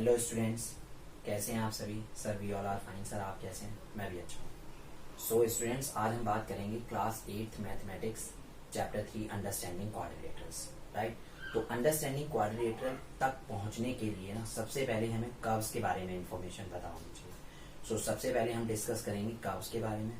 Hello students, कैसे हैं आप सभी? Sir we all are fine. Sir आप कैसे हैं? मैं भी अच्छा हूँ। सो स्टूडेंट्स, आज हम बात करेंगे class 8th mathematics chapter 3 understanding quadrilaterals. Right, तो अंडरस्टैंडिंग क्वाड्रिलेटरल तक पहुंचने के लिए ना सबसे पहले हमें कर्व्स के बारे में इंफॉर्मेशन पता होनी चाहिए। सो सबसे पहले हम डिस्कस करेंगे कर्व्स के बारे में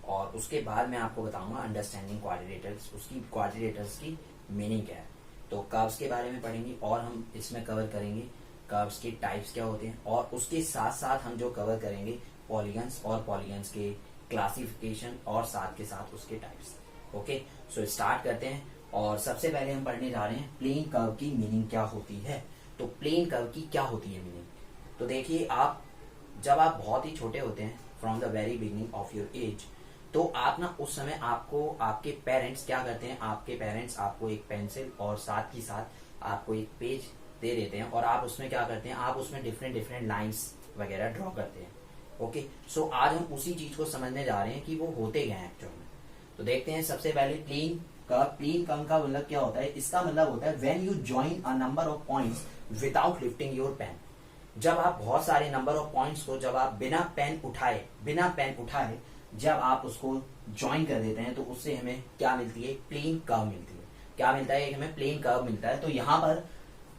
और उसके बाद मैं आपको बताऊंगा अंडरस्टैंडिंग क्वाड्रिलेटरल्स, उसकी क्वाड्रिलेटरल्स की मीनिंग क्या है। तो कर्व्स के बारे में पढ़ेंगे और हम इसमें कवर करेंगे कर्व्स के टाइप्स क्या होते हैं और उसके साथ साथ हम जो कवर करेंगे पॉलीगन्स और पॉलीगन्स के क्लासिफिकेशन और साथ के साथ उसके टाइप्स। ओके, सो स्टार्ट करते हैं। और सबसे पहले हम पढ़ने जा रहे हैं प्लेन कर्व की मीनिंग क्या होती है। तो प्लेन कर्व की क्या होती है मीनिंग? तो देखिए, आप जब आप बहुत ही छोटे होते हैं, from the very beginning of your age, तो आप ना उस समय आपको आपके पेरेंट्स क्या करते हैं, आपके पेरेंट्स आपको एक पेंसिल और साथ ही साथ आपको एक पेज दे देते हैं और आप उसमें क्या करते हैं, आप उसमें डिफरेंट डिफरेंट लाइंस वगैरह ड्रॉ करते हैं। ओके, सो आज हम उसी चीज को समझने जा रहे हैं कि वो होते क्या है एक्चुअल में। तो देखते हैं सबसे पहले प्लेन कर्व। प्लेन कर्व का मतलब क्या होता है? इसका मतलब होता है when you join a number of points without lifting your pen. जब आप बहुत सारे नंबर ऑफ पॉइंट्स को जब आप बिना पेन उठाए जब आप उसको ज्वाइन कर देते हैं तो उससे हमें क्या मिलती है? प्लेन कर्व मिलती है। क्या मिलता है? हमें प्लेन कर्व मिलता है। तो यहाँ पर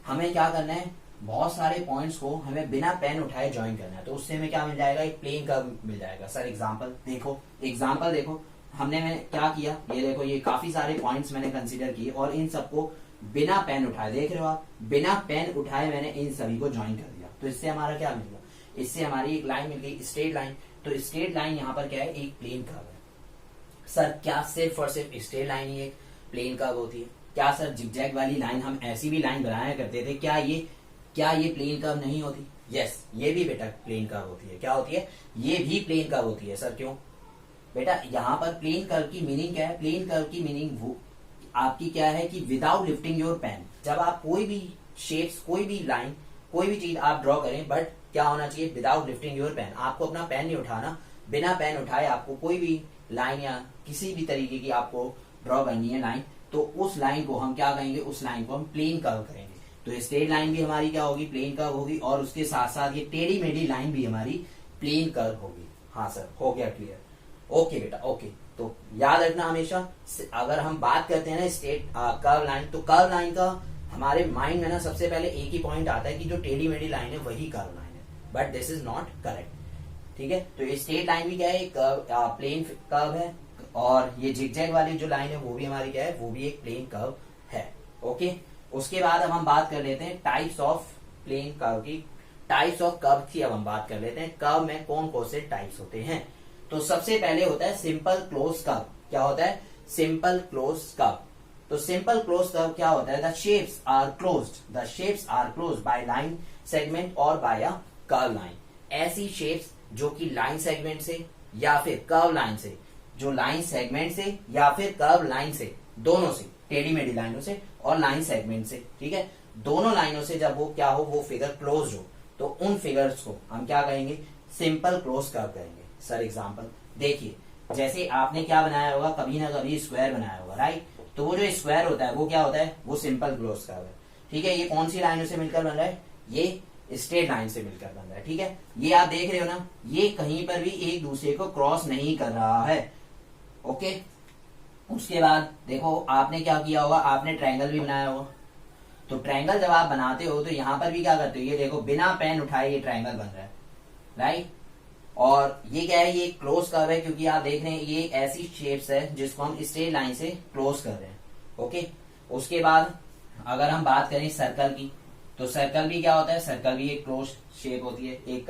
हमें क्या करना है, बहुत सारे पॉइंट्स को हमें बिना पेन उठाए ज्वाइन करना है, तो उससे हमें क्या मिल जाएगा? एक प्लेन कर्व मिल जाएगा। सर एग्जांपल देखो हमने क्या किया, ये देखो, ये काफी सारे पॉइंट्स मैंने कंसीडर किए और इन सबको बिना पेन उठाए, देख रहे हो आप, बिना पेन उठाए मैंने इन सभी को ज्वाइन कर दिया। तो इससे हमारा क्या मिल गया? इससे हमारी एक लाइन मिल गई, स्ट्रेट लाइन। तो स्ट्रेट लाइन यहाँ पर क्या है? एक प्लेन कर्व है। सर क्या सिर्फ और सिर्फ स्ट्रेट लाइन ही एक प्लेन कर्व होती है? क्या सर जिगजैग वाली लाइन, हम ऐसी भी लाइन बनाया करते थे, क्या ये प्लेन कर्व नहीं होती? यस, ये भी बेटा प्लेन कर्व होती है। क्या होती है? ये भी प्लेन कर्व होती है। सर क्यों बेटा? यहाँ पर प्लेन कर्व की मीनिंग क्या है? प्लेन कर्व की मीनिंग वो आपकी क्या है कि विदाउट लिफ्टिंग योर पेन, जब आप कोई भी शेप्स, कोई भी लाइन, कोई भी चीज आप ड्रॉ करें, बट क्या होना चाहिए? Without lifting your pen. आपको अपना पेन नहीं उठाना, बिना पेन उठाए आपको कोई भी लाइन या किसी भी तरीके की आपको ड्रॉ करनी है लाइन, तो उस लाइन को हम क्या कहेंगे? उस लाइन को हम प्लेन कर्व करेंगे। तो स्ट्रेट लाइन भी हमारी क्या होगी? प्लेन कर्व होगी और उसके साथ साथ ये टेढ़ी मेढ़ी लाइन भी हमारी प्लेन कर्व होगी। हाँ सर, हो गया क्लियर? ओके बेटा, ओके। तो याद रखना हमेशा, अगर हम बात करते हैं ना स्ट्रेट कर्व लाइन, तो कर्व लाइन का हमारे माइंड में ना सबसे पहले एक ही पॉइंट आता है कि जो टेढ़ी मेढ़ी लाइन है वही कर्व लाइन है, but this is not correct. ठीक है, तो ये स्ट्रेट लाइन भी क्या है? एक प्लेन कर्व है और ये जिगजैग वाली जो लाइन है वो भी हमारी क्या है? वो भी एक प्लेन कर्व है। ओके, उसके बाद अब हम बात कर लेते हैं टाइप्स ऑफ प्लेन कर्व की। टाइप्स ऑफ कर्व की अब हम बात कर लेते हैं। कर्व में कौन कौन से टाइप्स होते हैं? तो सबसे पहले होता है सिंपल क्लोज कर्व। क्या होता है? Simple close curve. तो सिंपल क्लोज कर्व क्या होता है? The shapes are closed by line segment और बाय अ कर्व लाइन। ऐसी शेप्स जो कि लाइन सेगमेंट से या फिर कर्व लाइन से, जो लाइन सेगमेंट से या फिर कर्व लाइन से, दोनों से, टेढ़ी मेढ़ी लाइनों से और लाइन सेगमेंट से, ठीक है, दोनों लाइनों से जब वो क्या हो, वो फिगर क्लोज हो, तो उन फिगर्स को हम क्या कहेंगे? सिंपल क्लोज कर्व कहेंगे। सर एग्जांपल देखिए, जैसे आपने क्या बनाया होगा, कभी ना कभी स्क्वायर बनाया होगा, राइट? तो वो जो स्क्वायर होता है वो क्या होता है? वो सिंपल क्लोज कर्व है। ठीक है, ये कौन सी लाइनों से मिलकर बन रहा है? ये स्ट्रेट लाइन से मिलकर बन रहा है। ठीक है, ये आप देख रहे हो ना, ये कहीं पर भी एक दूसरे को क्रॉस नहीं कर रहा है। ओके, उसके बाद देखो आपने क्या किया होगा, आपने ट्रायंगल भी बनाया होगा। तो ट्रायंगल जब आप बनाते हो तो यहाँ पर भी क्या करते हो? ये देखो, बिना पेन उठाए ये ट्रायंगल बन रहा है, राइट? और ये क्या है? ये क्लोज कर्व है, क्योंकि आप देख रहे हैं ये ऐसी शेप्स है जिसको हम स्ट्रेट लाइन से क्लोज कर रहे हैं। ओके, उसके बाद अगर हम बात करें सर्कल की, तो सर्कल भी क्या होता है? सर्कल भी एक क्लोज शेप होती है, एक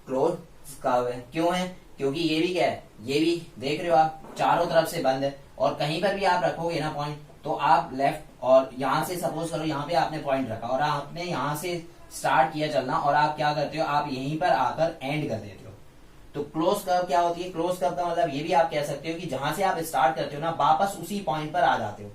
क्लोज कर्व है। क्यों है? क्योंकि ये भी क्या है? ये भी देख रहे हो आप, चारों तरफ से बंद है और कहीं पर भी आप रखोगे ना पॉइंट, तो आप लेफ्ट और यहां से सपोज करो यहाँ पे आपने पॉइंट रखा और आपने यहाँ से स्टार्ट किया चलना और आप क्या करते हो? आप यहीं पर आकर एंड कर देते हो। तो क्लोज कर्व क्या होती है? क्लोज कर्व का मतलब ये भी आप कह सकते हो कि जहां से आप स्टार्ट करते हो ना, वापस उसी पॉइंट पर आ जाते हो,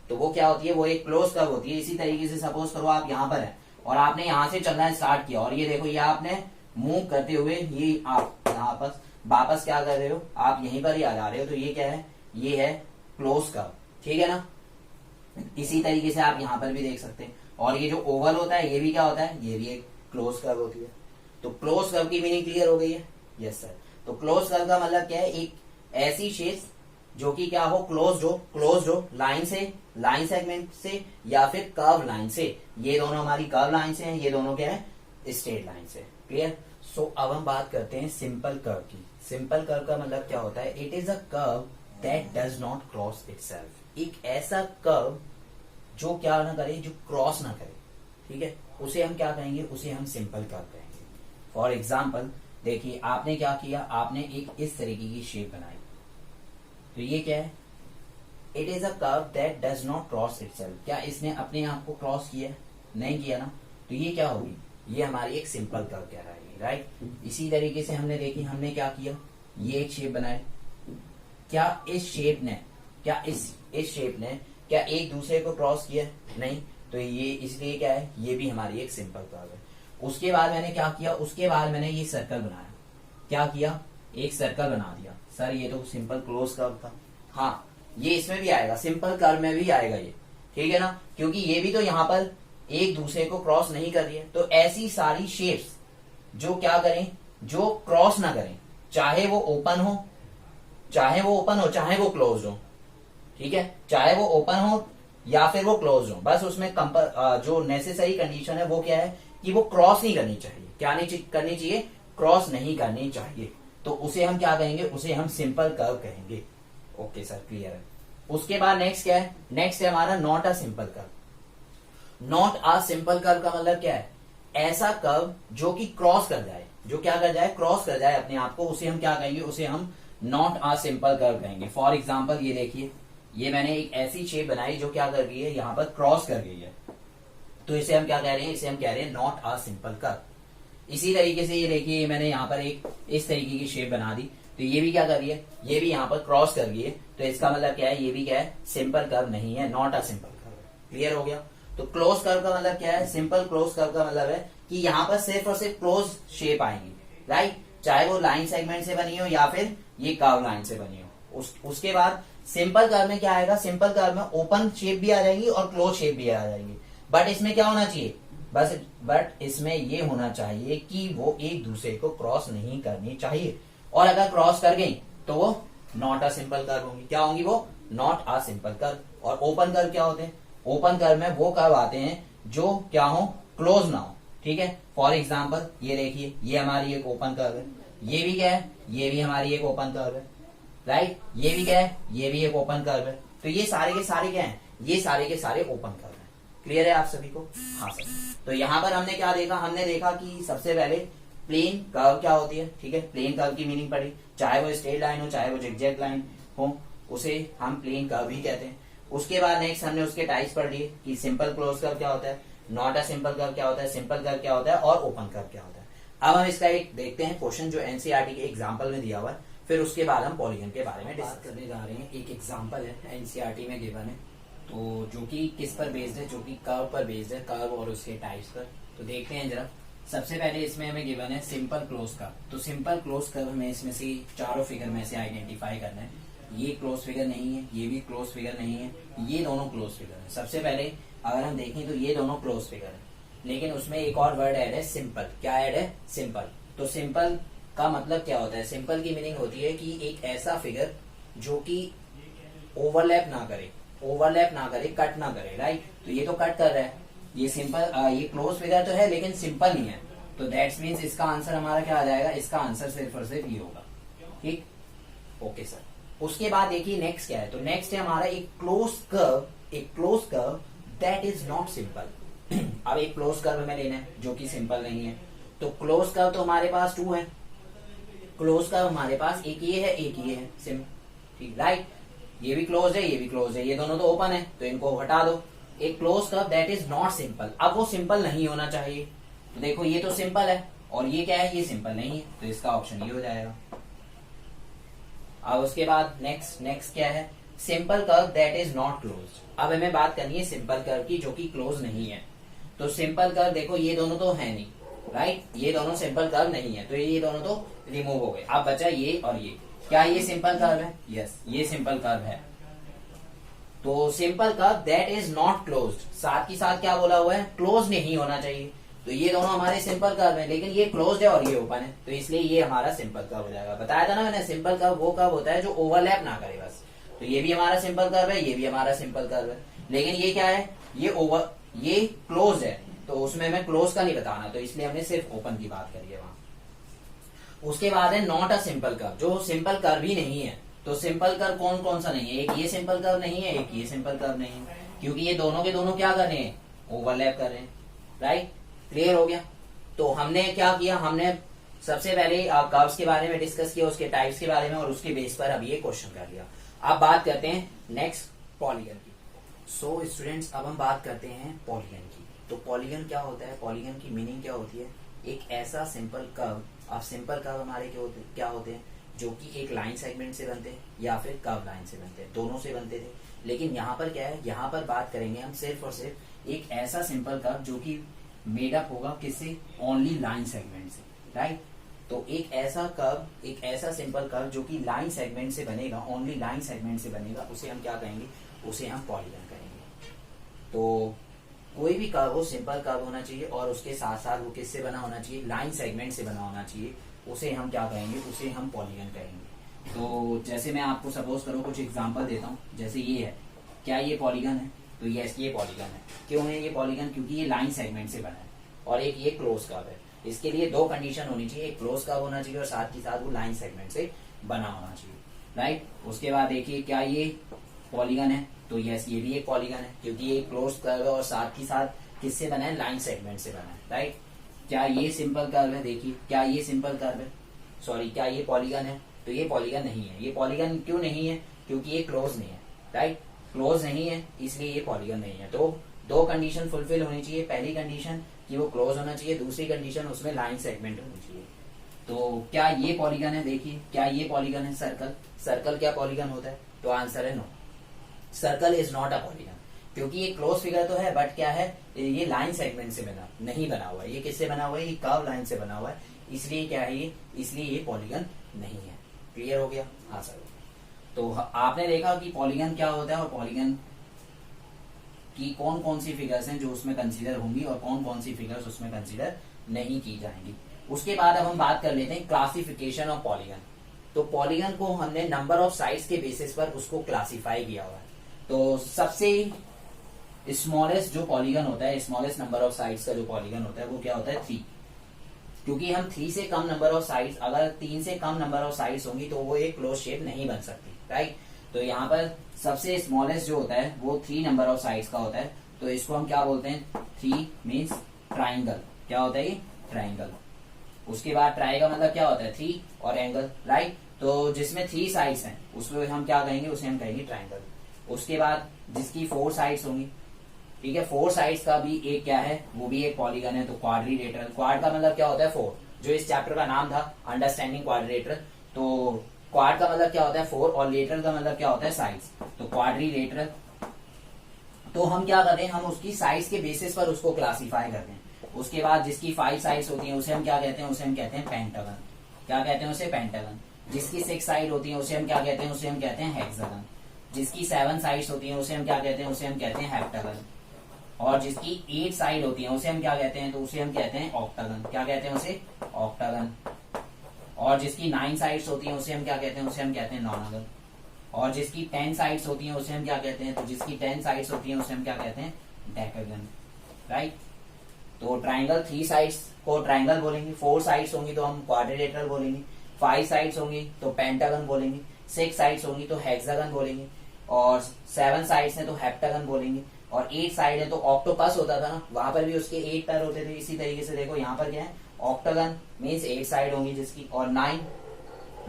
तो वो क्या होती है? वो एक क्लोज कर्व होती है। इसी तरीके से सपोज करो आप यहाँ पर है और आपने यहाँ से चलना स्टार्ट किया और ये देखो, ये आपने मूव करते हुए ये आप यहाँ पर वापस क्या कर रहे हो? आप यहीं पर ही आ जा रहे हो, तो ये क्या है? ये है क्लोज कर्व। ठीक है ना? इसी तरीके से आप यहाँ पर भी देख सकते हैं। और ये जो ओवल होता है, ये भी क्या होता है? ये भी एक क्लोज कर्व होती है। तो क्लोज कर्व की मीनिंग क्लियर हो गई है? Yes sir. तो क्लोज कर्व का मतलब क्या है? एक ऐसी शेप जो कि क्या हो? क्लोज हो लाइन से, लाइन सेगमेंट से या फिर कर्व लाइन से। ये दोनों हमारी कर्व लाइन से हैं, ये दोनों क्या है? स्ट्रेट लाइन से। क्लियर? सो अब हम बात करते हैं सिंपल कर्व की। सिंपल कर्व का मतलब क्या होता है? It is a curve that does not cross itself. एक ऐसा कर्व जो क्या ना करे, जो क्रॉस ना करे, ठीक है, उसे हम क्या कहेंगे? उसे हम सिंपल कर्व कहेंगे। फॉर एग्जाम्पल देखिए, आपने क्या किया? आपने एक इस तरीके की शेप बनाई, तो ये क्या है? It is a curve that does not cross itself. क्या इसने अपने आप को क्रॉस किया? नहीं किया ना। तो ये क्या होगी? ये हमारी एक सिंपल कर्व कहलाएगी, राइट। इसी तरीके से हमने देखी, हमने क्या किया? ये एक शेप बनाई। क्या इस शेप ने क्या एक दूसरे को क्रॉस किया? नहीं। तो ये इसलिए क्या है? ये भी हमारी एक सिंपल कर्व है। उसके बाद मैंने क्या किया? उसके बाद मैंने ये सर्कल बनाया। क्या किया? एक सर्कल बना दिया। सर ये तो सिंपल क्लोज कर्व था। हाँ, ये इसमें भी आएगा, सिंपल कर्व में भी आएगा ये, ठीक है ना, क्योंकि ये भी तो यहाँ पर एक दूसरे को क्रॉस नहीं कर रही है। तो ऐसी सारी शेप्स जो क्या करें? जो क्रॉस ना करें, चाहे वो ओपन हो चाहे वो क्लोज हो, ठीक है, चाहे वो ओपन हो या फिर वो क्लोज हो, बस उसमें जो नेसेसरी कंडीशन है वो क्या है? कि वो क्रॉस नहीं करनी चाहिए। क्या नहीं करनी चाहिए? क्रॉस नहीं करनी चाहिए। तो उसे हम क्या कहेंगे? उसे हम सिंपल कर्व कहेंगे। ओके सर, क्लियर है। उसके बाद नेक्स्ट क्या है? नेक्स्ट है हमारा not a simple curve. Not a simple curve का मतलब क्या है? ऐसा कर्व जो कि क्रॉस कर जाए, जो क्या कर जाए? क्रॉस कर जाए अपने आप को, उसे हम क्या कहेंगे? उसे हम नॉट अ सिंपल कर्व कहेंगे। फॉर एग्जाम्पल ये देखिए, ये मैंने एक ऐसी शेप बनाई जो क्या कर गई है? यहाँ पर क्रॉस कर गई है। तो इसे हम क्या कह रहे हैं? इसे हम कह रहे हैं नॉट अ सिंपल कर्व। इसी तरीके से ये देखिए, मैंने यहाँ पर एक इस तरीके की शेप बना दी, तो ये भी क्या कर रही है? ये भी यहाँ पर क्रॉस कर रही है। तो इसका मतलब क्या है? ये भी क्या है? सिंपल कर्व नहीं है, not a simple curve. Clear हो गया? तो क्लोज कर्व का मतलब क्या है? सिंपल क्लोज कर्व का मतलब है कि यहाँ पर सिर्फ और सिर्फ क्लोज शेप आएंगी, राइट, चाहे वो लाइन सेगमेंट से बनी हो या फिर ये कर्व लाइन से बनी हो। उसके बाद सिंपल कर्व में क्या आएगा? सिंपल कर्व में ओपन शेप भी आ जाएगी और क्लोज शेप भी आ जाएगी। बट इसमें क्या होना चाहिए? बट इसमें ये होना चाहिए कि वो एक दूसरे को क्रॉस नहीं करनी चाहिए, और अगर क्रॉस कर गई तो वो नॉट अ सिंपल कर्व होंगी। क्या होंगी वो? Not a simple curve. और ओपन कर्व क्या होते हैं? ओपन कर्व में वो कर्व आते हैं जो क्या हो? क्लोज ना हो, ठीक है। फॉर एग्जाम्पल ये देखिए, ये हमारी एक ओपन कर्व है, ये भी क्या है? ये भी हमारी एक ओपन कर्व है, राइट। ये भी क्या है? ये भी एक ओपन कर्व है। तो ये सारे के सारे क्या है? ये सारे के सारे ओपन कर्व है। क्लियर है आप सभी को? हाँ सर। तो यहाँ पर हमने क्या देखा? हमने देखा कि सबसे पहले प्लेन कर्व क्या होती है, ठीक है, प्लेन कर्व की मीनिंग पढ़ी, चाहे वो स्ट्रेट लाइन हो चाहे वो जिगजैग लाइन हो, उसे हम प्लेन कर्व ही कहते हैं। उसके बाद नेक्स्ट हमने उसके टाइप्स पढ़ लिए कि सिंपल क्लोज कर्व क्या होता है, नॉट अ सिंपल कर्व क्या होता है, सिंपल कर्व क्या होता है और ओपन कर्व क्या होता है। अब हम इसका एक देखते हैं क्वेश्चन जो एनसीईआरटी के एग्जाम्पल में दिया हुआ है, फिर उसके बाद हम पॉलीगन के बारे में डिस्कस करने जा रहे हैं। एक एग्जाम्पल है एनसीईआरटी में गिवन है, तो जो कि किस पर बेस्ड है? जो कि कर्व पर बेस्ड है, कर्व और उसके टाइप्स पर। तो देखते हैं जरा। सबसे पहले इसमें हमें गिवन है सिंपल क्लोज कर्व। तो सिंपल क्लोज कर्व हमें इसमें से चारों फिगर में से आइडेंटिफाई करना है। ये क्लोज फिगर नहीं है, ये भी क्लोज फिगर नहीं है, ये दोनों क्लोज फिगर है। सबसे पहले अगर हम देखें तो ये दोनों क्लोज फिगर है, लेकिन उसमें एक और वर्ड ऐड है, सिंपल। क्या ऐड है? सिंपल। तो सिंपल का मतलब क्या होता है? सिंपल की मीनिंग होती है कि एक ऐसा फिगर जो कि ओवरलैप ना करे, कट ना करे, राइट। तो ये तो कट कर रहा है, ये सिंपल, ये क्लोज फिगर तो है लेकिन सिंपल नहीं है। तो दैट्स मीन्स इसका आंसर हमारा क्या आ जाएगा? इसका आंसर सिर्फ और सिर्फ ये होगा, ठीक। Okay sir. उसके बाद देखिए नेक्स्ट क्या है। तो नेक्स्ट है हमारा एक close curve that is not simple. अब एक क्लोज कर्व में लेना है जो कि सिंपल नहीं है। तो क्लोज कर्व तो हमारे पास 2 है। क्लोज कर्व हमारे पास एक ये है, एक ये है, ठीक, राइट। ये भी क्लोज है, ये भी क्लोज है, ये दोनों तो ओपन है, तो इनको हटा दो। एक close curve that is not simple. अब वो सिंपल नहीं होना चाहिए। तो देखो ये तो सिंपल है और ये क्या है? ये सिंपल नहीं है, तो इसका ऑप्शन ये हो जाएगा। अब उसके बाद नेक्स्ट क्या है? Simple curve that is not close. अब हमें बात करनी है सिंपल कर्व की जो कि क्लोज नहीं है। तो सिंपल कर्व देखो ये दोनों तो है नहीं, राइट, ये दोनों सिंपल कर्व नहीं है, तो ये दोनों तो रिमूव हो गए। अब बचा ये और ये। क्या ये सिंपल कर्व है? यस, ये सिंपल कर्व है। तो simple curve that is not closed, साथ ही साथ क्या बोला हुआ है? क्लोज नहीं होना चाहिए। तो तो ये दोनों हमारे सिंपल कर्व है, लेकिन ये क्लोज्ड है और ये ओपन है, तो इसलिए ये हमारा सिंपल कर्व हो जाएगा। बताया था ना मैंने, सिंपल कर्व वो कर्व होता है जो ओवरलैप ना करे बस। तो ये भी हमारा सिंपल कर्व है, ये भी हमारा सिंपल कर्व है, लेकिन ये क्या है, ये क्लोज है, तो उसमें हमें क्लोज का नहीं बताना, तो इसलिए हमने सिर्फ ओपन की बात करी है वहां। उसके बाद है नॉट अ सिंपल कर्व, जो सिंपल कर्व ही नहीं है। तो सिंपल कर्व कौन कौन सा नहीं है, एक ये सिंपल कर्व नहीं है, एक ये सिंपल कर्व नहीं है, क्योंकि ये दोनों के दोनों क्या कर रहे हैं, ओवरलैप कर रहे हैं। राइट, क्लियर हो गया। तो हमने क्या किया, हमने सबसे पहले कर्व्स के बारे में डिस्कस किया, उसके टाइप्स के बारे में, और उसके बेस पर अब ये क्वेश्चन कर लिया। अब बात करते हैं नेक्स्ट पॉलीगन की। सो स्टूडेंट्स, अब हम बात करते हैं पॉलीगन की। तो पॉलीगन क्या होता है, पॉलीगन की मीनिंग क्या होती है, एक ऐसा सिंपल कर्व। अब सिंपल कर्व हमारे क्या होते हैं, जो कि एक लाइन सेगमेंट से बनते हैं या फिर कर्व लाइन से बनते हैं, दोनों से बनते थे। लेकिन यहाँ पर क्या है, यहाँ पर बात करेंगे हम सिर्फ और सिर्फ एक ऐसा सिंपल कर्व जो कि मेड अप होगा किससे, ओनली लाइन सेगमेंट से। राइट, तो एक ऐसा कर्व, एक ऐसा सिंपल कर्व जो कि लाइन सेगमेंट से बनेगा, ओनली लाइन सेगमेंट से बनेगा, उसे हम क्या कहेंगे, उसे हम पॉलीगन कहेंगे। तो कोई भी कर्व हो, सिंपल कर्व होना चाहिए, और उसके साथ साथ वो किससे बना होना चाहिए, लाइन सेगमेंट से बना होना चाहिए, उसे हम क्या कहेंगे, उसे हम पॉलीगन कहेंगे। तो जैसे मैं आपको सपोज करो कुछ एग्जांपल देता हूँ, जैसे ये है, क्या ये पॉलीगन है, तो यस ये पॉलीगन है। क्यों है ये पॉलीगन, क्योंकि ये लाइन सेगमेंट से बना है, और एक ये क्लोज कर्व है। इसके लिए दो कंडीशन होनी चाहिए, एक क्लोज कर्व होना चाहिए और साथ ही साथ वो लाइन सेगमेंट से बना होना चाहिए। राइट, उसके बाद देखिए क्या ये पॉलीगन है, तो यस ये भी एक पॉलीगन है, क्योंकि ये क्लोज कर्व है और साथ ही साथ किससे बना है, लाइन सेगमेंट से बना है। राइट, क्या ये सिंपल कर्व है, देखिए क्या ये सिंपल कर्व है, सॉरी क्या ये पॉलीगन है, तो ये पॉलीगन नहीं है। ये पॉलीगन क्यों नहीं है, क्योंकि ये क्लोज नहीं है। राइट, क्लोज नहीं है इसलिए ये पॉलीगन नहीं है। तो दो कंडीशन फुलफिल होनी चाहिए, पहली कंडीशन कि वो क्लोज होना चाहिए, दूसरी कंडीशन उसमें लाइन सेगमेंट होनी चाहिए। तो क्या ये पॉलीगन है, देखिए क्या ये पॉलीगन है, सर्कल। सर्कल क्या पॉलीगन होता है, तो आंसर है no, circle is not a polygon, क्योंकि ये क्लोज फिगर तो है, बट क्या है, ये लाइन सेगमेंट से नहीं बना हुआ है। ये किससे बना हुआ है, ये कर्व लाइन से बना हुआ है, इसलिए क्या है ये, इसलिए ये पॉलीगन नहीं है। क्लियर हो गया, हाँ सर। तो आपने देखा कि पॉलीगन क्या होता है, और पॉलीगन की कौन कौन सी फिगर्स हैं जो उसमें कंसीडर होंगी, और कौन कौन सी फिगर्स उसमें कंसीडर नहीं की जाएंगी। उसके बाद अब हम बात कर लेते हैं क्लासिफिकेशन ऑफ पॉलीगन। तो पॉलीगन को हमने नंबर ऑफ साइड्स के बेसिस पर उसको क्लासिफाई किया हुआ है। तो सबसे स्मॉलेस्ट जो पॉलीगन होता है, स्मॉलेस्ट नंबर ऑफ साइड्स का जो पॉलीगन होता है वो क्या होता है, 3। क्योंकि हम 3 से कम नंबर ऑफ साइड्स, अगर 3 से कम नंबर ऑफ साइड्स होंगी तो वो एक क्लोज शेप नहीं बन सकती। राइट, तो यहाँ पर सबसे स्मॉलेस्ट जो होता है वो 3 नंबर ऑफ साइड्स का होता है, तो इसको हम क्या बोलते हैं, 3 मीन्स ट्राइंगल। क्या होता है ये, ट्राइंगल। उसके बाद ट्राई का मतलब क्या होता है, 3 और एंगल। राइट, तो जिसमें 3 साइड्स हैं उसमें हम क्या कहेंगे, उसे हम कहेंगे ट्राइंगल। उसके बाद जिसकी 4 साइड्स होंगी, ठीक है, 4 साइड्स का भी एक क्या है, वो भी एक पॉलीगन है, तो क्वाड्रिलेटरल। क्वाड का मतलब क्या होता है, 4, जो इस चैप्टर का नाम था अंडरस्टैंडिंग क्वाड्रिलेटरल। तो क्वाड का मतलब क्या होता है, 4, और लेटरल का मतलब क्या होता है, साइड्स, तो क्वाड्रिलेटरल। तो हम क्या करते हैं, हम उसकी साइज के बेसिस पर उसको क्लासीफाई करते हैं। उसके बाद जिसकी 5 साइड्स होती हैं उसे हम क्या कहते हैं, उसे हम कहते हैं पेंटागन। क्या कहते हैं उसे, पेंटागन। जिसकी 6 साइड होती है उसे हम क्या कहते हैं, उसे हम कहते हैं हेक्सागन। जिसकी 7 साइड्स होती हैं उसे हम क्या कहते हैं, उसे हम कहते हैं हेप्टागन। और जिसकी 8 साइड होती है उसे हम क्या कहते हैं, तो उसे हम कहते हैं ऑक्टागन। क्या कहते हैं उसे, ऑक्टागन। और जिसकी 9 साइड्स होती हैं उसे हम क्या कहते हैं, उसे हम कहते हैं नॉनागन। और जिसकी 10 साइड्स होती हैं उसे हम क्या कहते हैं, तो जिसकी 10 साइड्स होती हैं उसे हम क्या कहते हैं, डेकागन। राइट, तो ट्राइंगल 3 साइड्स को ट्राइंगल बोलेंगे, 4 साइड्स होंगी तो हम क्वाड्रिलेटरल बोलेंगे, 5 साइड्स होंगी तो पेंटागन बोलेंगे, 6 साइड्स होंगी तो हेक्सागन बोलेंगे, और 7 साइड्स हैं तो हेप्टागन बोलेंगे, और 8 साइड है तो ऑक्टोपस होता था ना, वहां पर भी उसके 8 पैर होते थे। इसी तरीके से देखो यहाँ पर क्या है, ऑक्टागन मीन्स 8 साइड होंगी जिसकी, और 9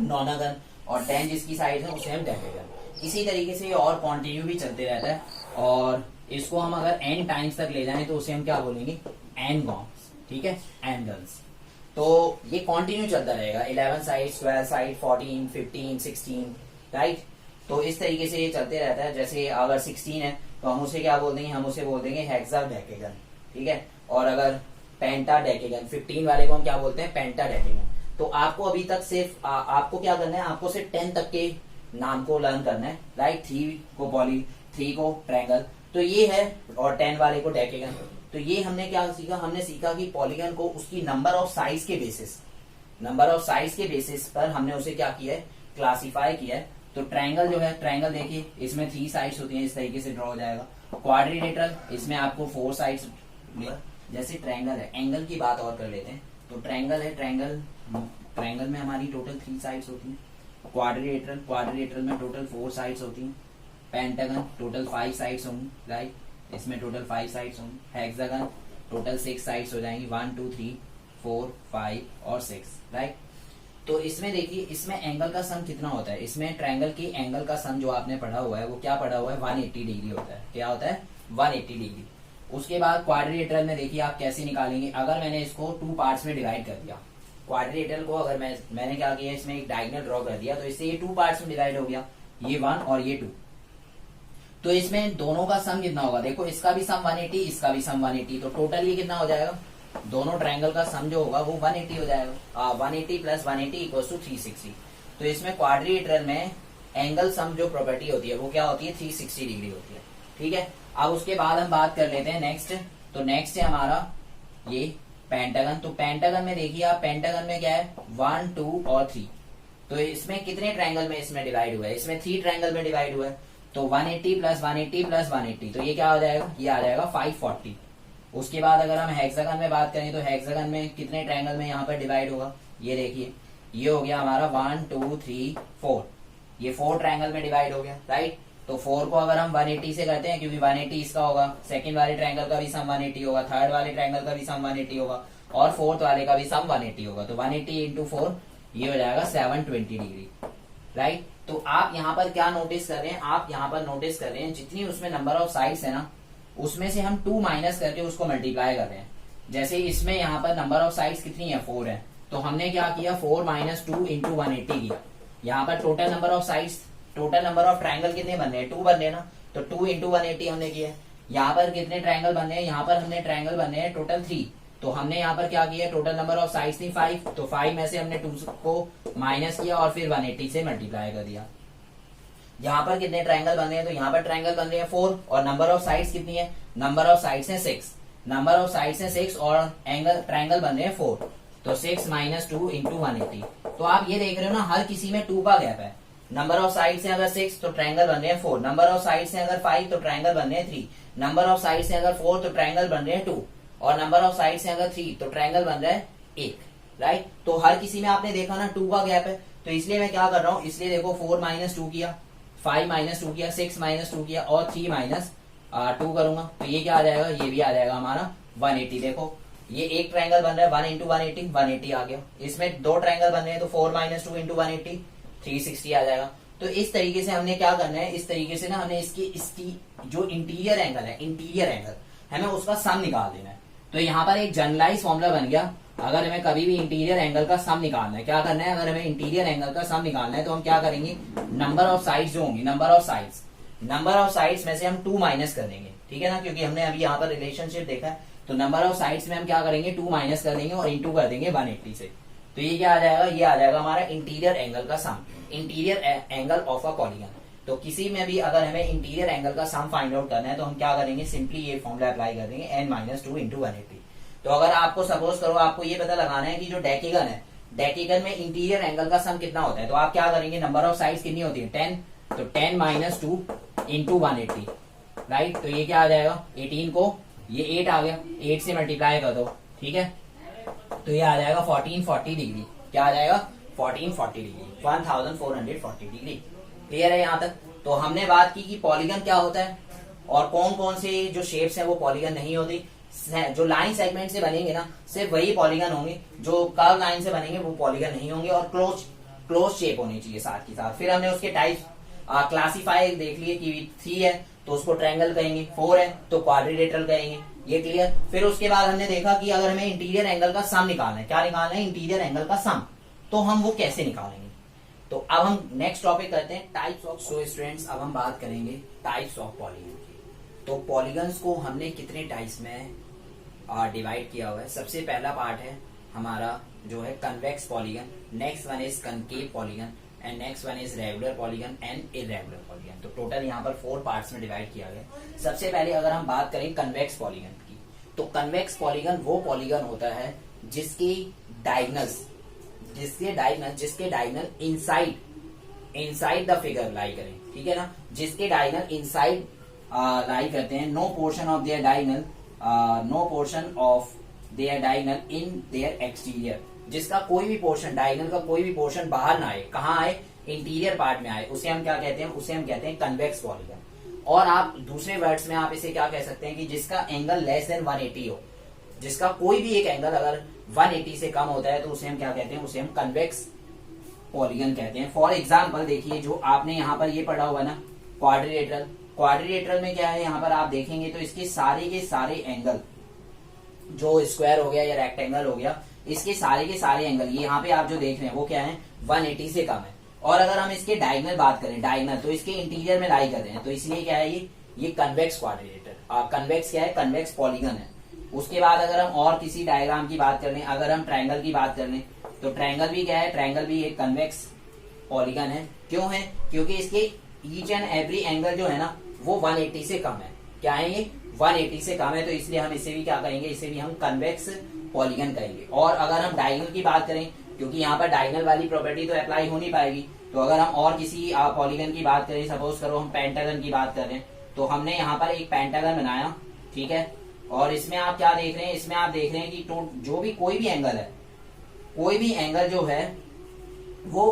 नॉनागन, और 10 जिसकी साइड है उसे हम डेकागन। इसी तरीके से ये और कॉन्टिन्यू भी चलते रहता है, और इसको हम अगर n टाइम्स तक ले जाएं तो उसे हम क्या बोलेंगे, n-गॉन्स। ठीक है, एंगल्स। तो ये कॉन्टिन्यू चलता रहेगा, 11 साइड, 12 साइड, 14, 15, 16। राइट, तो इस तरीके से ये चलते रहता है। जैसे अगर 16 है तो हम उसे क्या बोल देंगे, हम उसे बोल देंगे हेक्साडेकेगन। ठीक है, और अगर पेंटाडेकेगन, 15 वाले को हम क्या बोलते हैं, पेंटाडेकेगन। तो आपको अभी तक सिर्फ आपको क्या करना है, आपको सिर्फ 10 तक के नाम को लर्न करना है। राइट, 3 को ट्रायंगल, तो ये है, और 10 वाले को डेकेगन। तो ये हमने क्या सीखा, हमने सीखा कि पॉलीगन को उसकी नंबर ऑफ साइज के बेसिस पर हमने उसे क्या किया है, क्लासिफाई किया है। तो ट्रायंगल जो है, ट्रायंगल देखिए इसमें 3 साइड्स होती हैं, इस तरीके से ड्रॉ हो जाएगा। क्वाड्रिलेटरल इसमें आपको 4 साइड्स, जैसे ट्रायंगल है, एंगल की बात और कर लेते हैं। तो ट्रायंगल है, ट्रायंगल में हमारी टोटल 3 साइड्स होती हैं। क्वाड्रिलेटरल में टोटल 4 साइड्स होती हैं। पेंटागन टोटल 5 साइड्स होंगी, राइट, इसमें टोटल 5 साइड्स होंगी। हेक्सागन टोटल 6 साइड्स हो जाएंगी, 1 2 3 4 5 और 6, राइट। तो इसमें देखिए, इसमें एंगल का सम कितना होता है, इसमें ट्रायंगल की एंगल का सम जो आपने पढ़ा हुआ है वो क्या पढ़ा हुआ है, 180 डिग्री होता है। क्या होता है, 180 डिग्री। उसके बाद क्वाड्रिलेटरल में देखिए आप कैसे निकालेंगे, अगर मैंने इसको 2 पार्ट्स में डिवाइड कर दिया, क्वाड्रिलेटरल को अगर मैंने क्या किया, इसमें एक डायगोनल ड्रॉ कर दिया, तो इससे ये 2 पार्ट्स में डिवाइड हो गया, ये 1 और ये 2। तो इसमें दोनों का सम कितना होगा, देखो इसका भी सम 180, इसका भी सम 180, तो टोटल ये कितना हो जाएगा, दोनों ट्रायंगल का सम जो होगा वो 180 हो जाएगा। 180 प्लस 180 इक्वल टू 360। तो इसमें क्वाड्रिलेटरल में एंगल सम जो प्रॉपर्टी होती है वो क्या होती है, 360 डिग्री होती है, ठीक है। अब उसके बाद हम बात कर लेते हैं नेक्स्ट। तो नेक्स्ट है हमारा ये पेंटागन। तो पेंटागन में देखिए आप, पेंटागन में क्या है, 1 2 और 3। तो इसमें कितने ट्रायंगल में इसमें डिवाइड हुआ है, इसमें 3 ट्रायंगल में डिवाइड हुआ है। तो 180 प्लस 180 प्लस 180, तो ये क्या हो जाएगा, ये आ जाएगा 540। उसके बाद अगर हम हेक्सागन में बात करें, तो हेक्सागन में कितने ट्रायंगल में यहाँ पर डिवाइड होगा, ये देखिए, ये हो गया हमारा 1 2 3 4, ये 4 ट्रायंगल में डिवाइड हो गया, राइट। तो 4 को अगर हम 180 से करते हैं, क्योंकि 180 इसका होगा, सेकंड वाले ट्रायंगल का भी सम 180 होगा, थर्ड वाले ट्रायंगल का भी सम 180 होगा, और फोर्थ वाले का भी सम 180 होगा। तो 180 इंटू 4 ये हो जाएगा 720 डिग्री, राइट। तो आप यहाँ पर क्या नोटिस कर रहे हैं, आप यहाँ पर नोटिस कर रहे हैं जितनी उसमें नंबर ऑफ साइड्स है ना, उसमें से हम 2 माइनस करके उसको मल्टीप्लाई कर रहे हैं। जैसे इसमें यहाँ पर नंबर ऑफ साइड्स कितनी है, 4 है, तो हमने क्या किया, 4 माइनस 2 इंटू 180 किया। यहाँ पर total number of sides, total number of triangle कितने बन रहे हैं, 2 बन रहे हैं ना, तो 2 इंटू 180 हमने किया। यहाँ पर कितने ट्रायंगल बन रहे हैं, यहाँ पर हमने ट्रायंगल बन रहे हैं टोटल 3, तो हमने यहाँ पर क्या किया, टोटल नंबर ऑफ साइड्स थी 5, तो 5 में से हमने 2 को माइनस किया और फिर 180 से मल्टीप्लाई कर दिया। यहाँ पर कितने ट्रायंगल बन रहे हैं, तो यहाँ पर ट्रायंगल बन रहे हैं 4, और नंबर ऑफ साइड्स कितनी है, नंबर ऑफ साइड्स है 6, नंबर ऑफ साइड्स है 6 और एंगल ट्रायंगल बन रहे हैं 4, तो 6 माइनस 2 इंटू 180। तो आप ये देख रहे हो ना, हर किसी में 2 का गैप है। नंबर ऑफ साइड्स है अगर 6 तो ट्रायंगल बन रहे हैं 4, नंबर ऑफ साइड्स है अगर 5 तो ट्रायंगल बन रहे हैं 3, नंबर ऑफ साइड्स है अगर 4 तो ट्रायंगल बन रहे हैं 2, और नंबर ऑफ साइड्स है अगर 3 तो ट्रायंगल बन रहा है 1, राइट। तो हर किसी में आपने देखा ना 2 का गैप है, तो इसलिए मैं क्या कर रहा हूँ, इसलिए देखो 4 माइनस 2 किया, 5 माइनस 2 किया, 6 माइनस 2 किया, और 3 माइनस 2 करूंगा, तो ये क्या आ जाएगा, ये भी आ जाएगा हमारा 180। देखो ये एक ट्रायंगल बन रहा है 1 इंटू 180, 180 आ गया। इसमें 2 ट्रायंगल बन रहे हैं, तो 4 माइनस 2 इंटू 180 360 आ जाएगा। तो इस तरीके से हमने क्या करना है, इस तरीके से ना हमें इसकी जो इंटीरियर एंगल है, इंटीरियर एंगल हमें उसका सम निकाल देना है। तो यहाँ पर एक जनरलाइज फॉर्मूला बन गया, अगर हमें कभी भी इंटीरियर एंगल का सम निकालना है, क्या करना है, अगर हमें इंटीरियर एंगल का सम निकालना है तो हम क्या करेंगे, नंबर ऑफ साइड्स जो होंगी, नंबर ऑफ साइड्स में से हम 2 माइनस कर देंगे, ठीक है ना, क्योंकि हमने अभी यहाँ पर रिलेशनशिप देखा है। तो नंबर ऑफ साइड्स में हम क्या करेंगे, 2 माइनस कर देंगे और इंटू कर देंगे 180 से। तो ये क्या आ जाएगा, ये आ जाएगा हमारा इंटीरियर एंगल का sum, interior angle of a polygon. तो किसी में भी अगर हमें इंटीरियर एंगल का सम फाइंड आउट करना है तो हम क्या करेंगे, सिंपली ये फॉर्मूला अप्लाई कर देंगे, n माइनस 2 इंटू 180। तो अगर आपको सपोज करो आपको ये पता लगाना है कि जो डेकेगन है, डेकेगन में इंटीरियर एंगल का सम कितना होता है, तो आप क्या करेंगे, नंबर ऑफ साइड्स कितनी होती है 10, तो 10 माइनस 2 इंटू 180, राइट। तो ये क्या आ जाएगा, 18 को ये 8 आ गया, 8 से मल्टीप्लाई कर दो, ठीक है, तो ये आ जाएगा 1440 डिग्री। क्या आ जाएगा, 1440 डिग्री, 1440 डिग्री। क्लियर है यहाँ तक। तो हमने बात की कि पॉलीगन क्या होता है और कौन कौन से जो शेप्स हैं वो पॉलीगन नहीं होती। जो लाइन सेगमेंट से बनेंगे ना सिर्फ वही पॉलीगन होंगे, जो कर्व लाइन से बनेंगे वो पॉलीगन नहीं होंगे, और क्लोज शेप होनी चाहिए साथ के साथ। फिर हमने उसके टाइप क्लासीफाई देख लिए कि 3 है तो उसको ट्रायंगल कहेंगे, 4 है तो क्वाड्रिलेटरल कहेंगे, ये क्लियर। फिर उसके बाद हमने देखा कि अगर हमें इंटीरियर एंगल का सम निकालना है, क्या निकालना है, इंटीरियर एंगल का सम, तो हम वो कैसे निकालेंगे। तो अब हम नेक्स्ट टॉपिक करते हैं टाइप्स ऑफ। सो स्टूडेंट्स, अब हम बात करेंगे टाइप्स ऑफ पॉलीगन की। तो पॉलीगन्स को हमने कितने टाइप्स में डिवाइड किया हुआ है। सबसे पहला पार्ट है हमारा जो है convex polygon, next one is concave polygon, and next one is regular polygon and irregular polygon. तो टोटल यहाँ पर 4 पार्ट्स में डिवाइड किया गया। सबसे पहले अगर हम बात करें कन्वेक्स पॉलीगन की, तो कन्वेक्स पॉलीगन वो पॉलीगन होता है जिसके डायगनल इनसाइड द फिगर लाई करें, ठीक है ना, जिसके डायगनल इनसाइड लाई करते हैं, no portion of their diagonal in their exterior, जिसका कोई भी पोर्शन, डायगनल का कोई भी पोर्शन बाहर ना आए, कहाँ आए, इंटीरियर पार्ट में आए, उसे हम क्या कहते हैं, उसे हम कहते हैं कन्वेक्स पॉलीगन। और आप दूसरे वर्ड्स में आप इसे क्या कह सकते हैं कि जिसका एंगल लेस देन 180 हो, जिसका कोई भी एक एंगल अगर 180 से कम होता है तो उसे हम क्या कहते हैं, उसे हम कन्वेक्स पॉलीगन कहते हैं। फॉर एग्जाम्पल देखिए, जो आपने यहाँ पर ये पढ़ा हुआ ना क्वाड्रिलेटरल में क्या है, यहाँ पर आप देखेंगे तो इसके सारे के सारे एंगल, जो स्क्वायर हो गया या रेक्टेंगल हो गया, इसके सारे के सारे एंगल ये यहाँ पे आप जो देख रहे हैं वो क्या है, 180 से कम है। और अगर हम इसके डायगनल बात करें, डायगनल तो इसके इंटीरियर में लाई कर रहे हैं, तो इसलिए क्या है, ये कन्वेक्स क्वाड्रिलेटर, कन्वेक्स क्या है, कन्वेक्स पॉलीगन है। उसके बाद अगर हम और किसी डायग्राम की बात कर लें, अगर हम ट्रायंगल की बात कर लें, तो ट्रायंगल भी क्या है, ट्रायंगल भी एक कन्वेक्स पॉलीगन है। क्यों है, क्योंकि इसके ईच एंड एवरी एंगल जो है ना वो 180 से कम है। क्या है ये, 180 से कम है, तो इसलिए हम इसे भी क्या कहेंगे, इसे भी हम कन्वेक्स पॉलीगन कहेंगे। और अगर हम डायगनल की बात करें, क्योंकि यहाँ पर डायगनल वाली प्रॉपर्टी तो अप्लाई हो नहीं पाएगी, तो अगर हम और किसी पॉलीगन की बात करें, सपोज करो हम पेंटागन की बात कर रहे हैं, तो हमने यहाँ पर एक पेंटागन बनाया, ठीक है, और इसमें आप क्या देख रहे हैं, इसमें आप देख रहे हैं कि जो भी कोई भी एंगल है, कोई भी एंगल जो है वो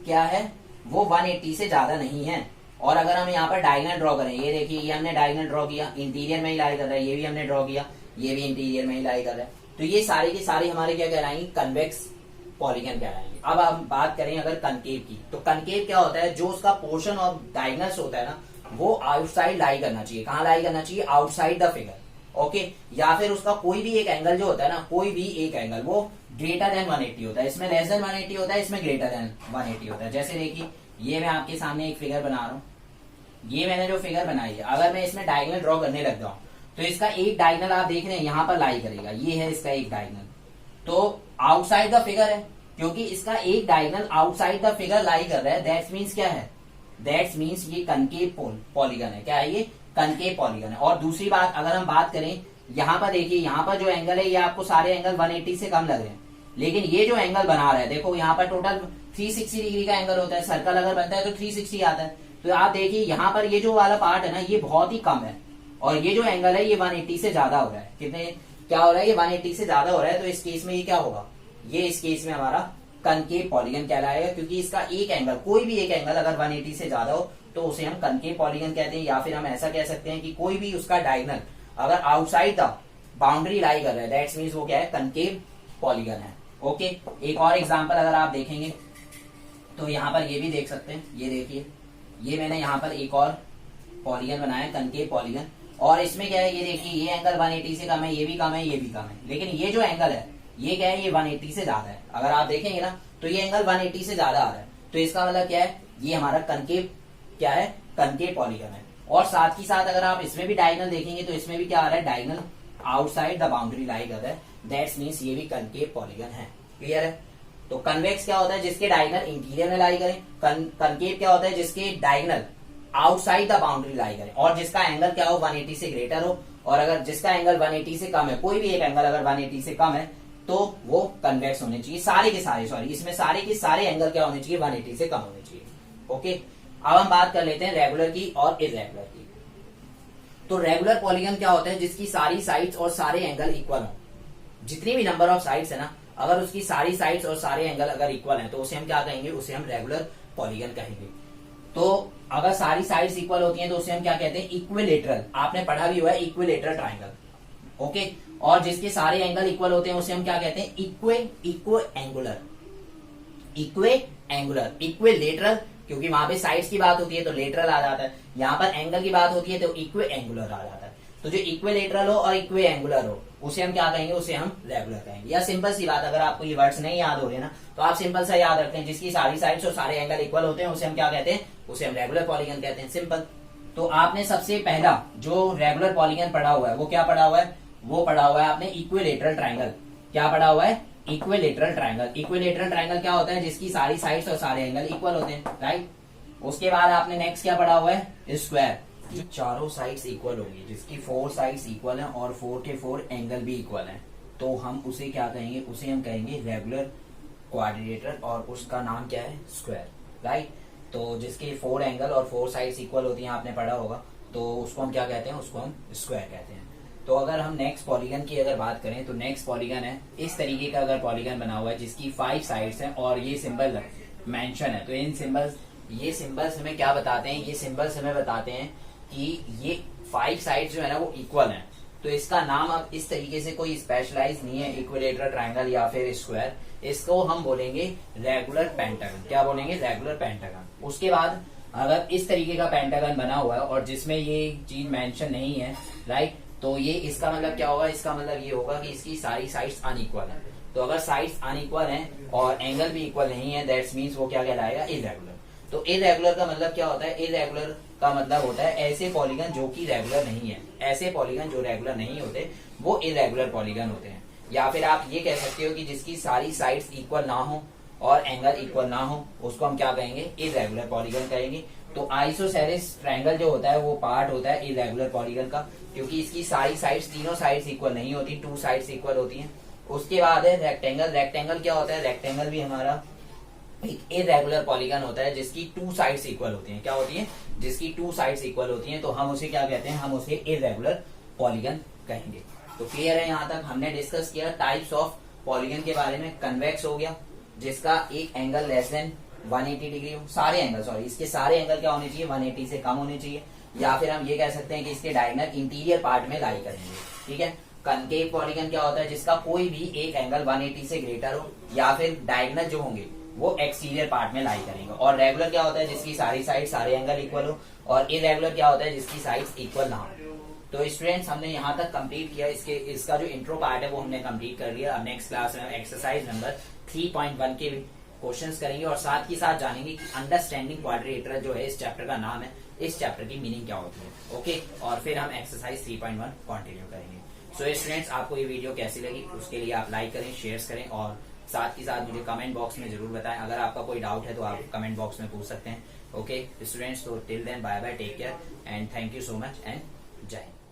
क्या है, वो 180 से ज्यादा नहीं है। और अगर हम यहाँ पर डायगनल ड्रॉ करें, ये देखिए, ये हमने डायगनल ड्रॉ किया, इंटीरियर में ही लाई कर रहा है, ये भी हमने ड्रॉ किया, ये भी इंटीरियर में ही लाई कर रहा है, तो ये सारे के सारे हमारे क्या कहलाएंगे, कन्वेक्स पॉलीगन कहलाएंगे। अब हम बात करें अगर कनकेव की, तो कनकेव क्या होता है, जो उसका पोर्शन ऑफ डायगनल्स होता है ना, वो आउटसाइड लाई करना चाहिए। कहाँ लाई करना चाहिए, आउटसाइड द फिगर, ओके। या फिर उसका कोई भी एक एंगल जो होता है ना, कोई भी एक एंगल वो ग्रेटर देन 180 होता है, इसमें लेस देन 180 होता है, इसमें ग्रेटर देन 180 होता है। जैसे देखिए, ये मैं आपके सामने एक फिगर बना रहा हूँ, ये मैंने जो फिगर बनाई है, अगर मैं इसमें डायगनल ड्रॉ करने लग जाऊं, तो इसका एक डायगनल आप देख रहे हैं यहाँ पर लाई करेगा, ये है इसका एक डायगनल, तो आउटसाइड द फिगर है, क्योंकि इसका एक डायगनल आउटसाइड द फिगर लाई कर रहा है, दैट्स मीन्स क्या है, दैट्स मीन्स ये कनकेव पॉलीगन है। क्या है ये, कनकेव पॉलीगन है। और दूसरी बात, अगर हम बात करें, यहाँ पर देखिए, यहाँ पर जो एंगल है, ये आपको सारे एंगल 180 से कम लग रहे हैं, लेकिन ये जो एंगल बना रहा है, देखो यहाँ पर टोटल 360 डिग्री का एंगल होता है, सर्कल अगर बनता है तो 360 आता है, तो आप देखिए यहाँ पर ये जो वाला पार्ट है ना, ये बहुत ही कम है, और ये जो एंगल है ये 180 से ज्यादा हो रहा है। कितने, क्या हो रहा है, ये 180 से ज्यादा हो रहा है, तो इस केस में ये क्या होगा, ये इस केस में हमारा कनकेव पॉलीगन कहलाएगा, क्योंकि इसका एक एंगल, कोई भी एक एंगल अगर 180 से ज्यादा हो तो उसे हम कनकेव पॉलीगन कहते हैं। या फिर हम ऐसा कह सकते हैं कि कोई भी उसका डायगनल अगर आउटसाइड द बाउंड्री लाई कर रहा है, दैट्स मीन्स वो क्या है, कनकेव पॉलीगन है, ओके। एक और एग्जांपल अगर आप देखेंगे, तो यहाँ पर ये भी देख सकते हैं, ये देखिए, ये मैंने यहाँ पर एक और पॉलीगन बनाया, कनकेव पॉलीगन, और इसमें क्या है, ये देखिए, ये एंगल 180 से कम है, ये भी कम है, ये भी कम है, लेकिन ये जो एंगल है ये क्या है, ये 180 से ज्यादा है। अगर आप देखेंगे ना, तो ये एंगल 180 से ज्यादा आ रहा है, तो इसका मतलब क्या है, ये हमारा कनकेव, क्या है, कनकेव पॉलीगन है। और साथ ही साथ अगर आप इसमें भी डायगनल देखेंगे, तो इसमें भी क्या आ रहा है, डायगनल आउटसाइड द बाउंड्री लाई कर रहा है, दैट्स मीन्स ये भी कनकेव पॉलीगन है। क्लियर है। तो कन्वेक्स क्या होता है, जिसके डायगनल इंटीरियर में लाई करें, कनकेव क्या होता है, जिसके डायगनल आउटसाइड द बाउंड्री लाई करें, और जिसका एंगल क्या हो, 180 से ग्रेटर हो, और अगर जिसका एंगल 180 से कम है, कोई भी एक एंगल अगर 180 से कम है, तो वो कन्वेक्स होने चाहिए। सारे के सारे, सॉरी, इसमें सारे के सारे एंगल क्या होने चाहिए, 180 से कम होने चाहिए, ओके। अब हम बात कर लेते हैं रेगुलर की और इर्रेगुलर की। तो रेगुलर पॉलीगन क्या होता है, जिसकी सारी साइड्स और सारे एंगल इक्वल हो, जितनी भी नंबर ऑफ साइड्स है ना, अगर उसकी सारी साइड्स और सारे एंगल अगर इक्वल हैं, तो उसे हम क्या कहेंगे, उसे हम रेगुलर पॉलीगन कहेंगे। तो अगर सारी साइड्स इक्वल होती हैं तो उसे हम क्या कहते हैं, इक्विलेटरल। आपने पढ़ा भी हुआ है इक्विलेटरल ट्राइंगल, ओके। और जिसके सारे एंगल इक्वल होते हैं उसे हम क्या कहते हैं, इक्विलेटरल, क्योंकि वहां पे साइड्स की बात होती है तो लेटरल आ जाता है, यहाँ पर एंगल की बात होती है तो इक्विएंगुलर आ जाता है। तो जो इक्विलेटरल हो और इक्विएंगुलर हो, उसे हम क्या कहेंगे, उसे हम रेगुलर कहेंगे। या सिंपल सी बात, अगर आपको ये वर्ड्स नहीं याद हो रहे ना, तो आप सिंपल सा याद रखते हैं, जिसकी सारी साइड्स और सारे एंगल इक्वल होते हैं उसे हम क्या कहते हैं, उसे हम रेगुलर पॉलीगन कहते हैं, सिंपल। तो आपने सबसे पहला जो रेगुलर पॉलीगन पढ़ा हुआ है वो क्या पढ़ा हुआ है, वो पढ़ा हुआ है आपने इक्विलेटरल ट्राइंगल। क्या पढ़ा हुआ है, इक्विलेटरल ट्राइंगल। इक्विलेटरल ट्राइंगल क्या होता है, जिसकी सारी साइड्स और सारे एंगल इक्वल होते हैं, राइट। उसके बाद आपने नेक्स्ट क्या पढ़ा हुआ है, स्क्वायर। जिसकी चारों साइड्स इक्वल होगी, जिसकी 4 साइड्स इक्वल हैं और 4 के 4 एंगल भी इक्वल हैं, तो हम उसे क्या कहेंगे, उसे हम कहेंगे रेगुलर क्वाड्रिलेटरल और उसका नाम क्या है, स्क्वायर, राइट। तो जिसके 4 एंगल और 4 साइड्स इक्वल होती हैं, आपने पढ़ा होगा, तो उसको हम क्या कहते हैं, उसको हम स्क्वायर कहते हैं। तो अगर हम नेक्स्ट पॉलीगन की अगर बात करें तो नेक्स्ट पॉलीगन है इस तरीके का, अगर पॉलीगन बना हुआ है जिसकी 5 साइड्स हैं और ये सिंबल मेंशन है, तो इन सिंबल्स, ये सिंबल्स हमें क्या बताते हैं, ये सिंबल्स हमें बताते हैं कि ये 5 साइड्स जो है ना वो इक्वल हैं। तो इसका नाम अब इस तरीके से कोई स्पेशलाइज नहीं है, इक्विलेटरल ट्रायंगल या फिर स्क्वायर, इसको हम बोलेंगे रेगुलर पेंटागन। क्या बोलेंगे, रेगुलर पेंटागन। उसके बाद अगर इस तरीके का पेंटागन बना हुआ है और जिसमें ये चीज मेंशन नहीं है, राइट, तो ये इसका मतलब क्या होगा, इसका मतलब ये होगा कि इसकी सारी साइड्स अनइक्वल है। तो अगर साइड्स अनइक्वल हैं और एंगल भी इक्वल नहीं है, दैट्स मीन्स वो क्या कहलाएगा, इरेगुलर। तो इरेगुलर का मतलब क्या होता है, इरेगुलर का मतलब होता है ऐसे पॉलीगन जो कि रेगुलर नहीं है। ऐसे पॉलीगन जो रेगुलर नहीं होते वो इरेगुलर पॉलीगन होते हैं। या फिर आप ये कह सकते हो कि जिसकी सारी साइड्स इक्वल ना हो और एंगल इक्वल ना हो, उसको हम क्या कहेंगे, इरेगुलर पॉलीगन कहेंगे। तो आइसोसेलेस ट्रायंगल जो होता है वो पार्ट होता है इरेगुलर पॉलीगन का, क्योंकि इसकी सारी साइड्स, तीनों साइड्स इक्वल नहीं होती, 2 साइड्स इक्वल होती हैं। उसके बाद है रेक्टेंगल। रेक्टेंगल क्या होता है, रेक्टेंगल भी हमारा एक इरेगुलर पॉलीगन होता है जिसकी 2 साइड्स इक्वल होती हैं। क्या होती है, जिसकी 2 साइड्स इक्वल होती हैं, तो हम उसे क्या कहते हैं, हम उसे इरेगुलर पॉलीगन कहेंगे। तो क्लियर है, यहाँ तक हमने डिस्कस किया टाइप्स ऑफ पॉलीगन के बारे में। कन्वेक्स हो गया, जिसका एक एंगल लेस देन 180 डिग्री हो, सारे एंगल, सॉरी, इसके सारे एंगल क्या होने चाहिए, 180 से कम होने चाहिए। या फिर हम ये कह सकते हैं कि इसके डायगोनल इंटीरियर पार्ट में लाई करेंगे, ठीक है। कनकेव पॉलीगन क्या होता है, जिसका कोई भी एक एंगल 180 से ग्रेटर हो, या फिर डायगोनल जो होंगे वो एक्सटीरियर पार्ट में लाई करेंगे। और रेगुलर क्या होता है, जिसकी सारी साइड, सारे एंगल इक्वल हो। और इरेगुलर क्या होता है, जिसकी साइड्स इक्वल ना हो। तो स्टूडेंट्स, हमने यहाँ तक कंप्लीट किया, इसका जो इंट्रो पार्ट है वो हमने कंप्लीट कर लिया। अब नेक्स्ट क्लास में हम एक्सरसाइज नंबर 3.1 के क्वेश्चंस करेंगे और साथ ही साथ जानेंगे कि अंडरस्टैंडिंग क्वाड्रिलेटरल जो है, इस चैप्टर का नाम है, इस चैप्टर की मीनिंग क्या होती है, ओके। और फिर हम एक्सरसाइज 3.1 कंटिन्यू करेंगे। सो स्टूडेंट्स, आपको ये वीडियो कैसी लगी, उसके लिए आप लाइक करें, शेयर करें और साथ ही साथ मुझे कमेंट बॉक्स में जरूर बताएं। अगर आपका कोई डाउट है तो आप कमेंट बॉक्स में पूछ सकते हैं, ओके स्टूडेंट्स। तो till then, bye bye, take care and thank you so much and Jai Hind.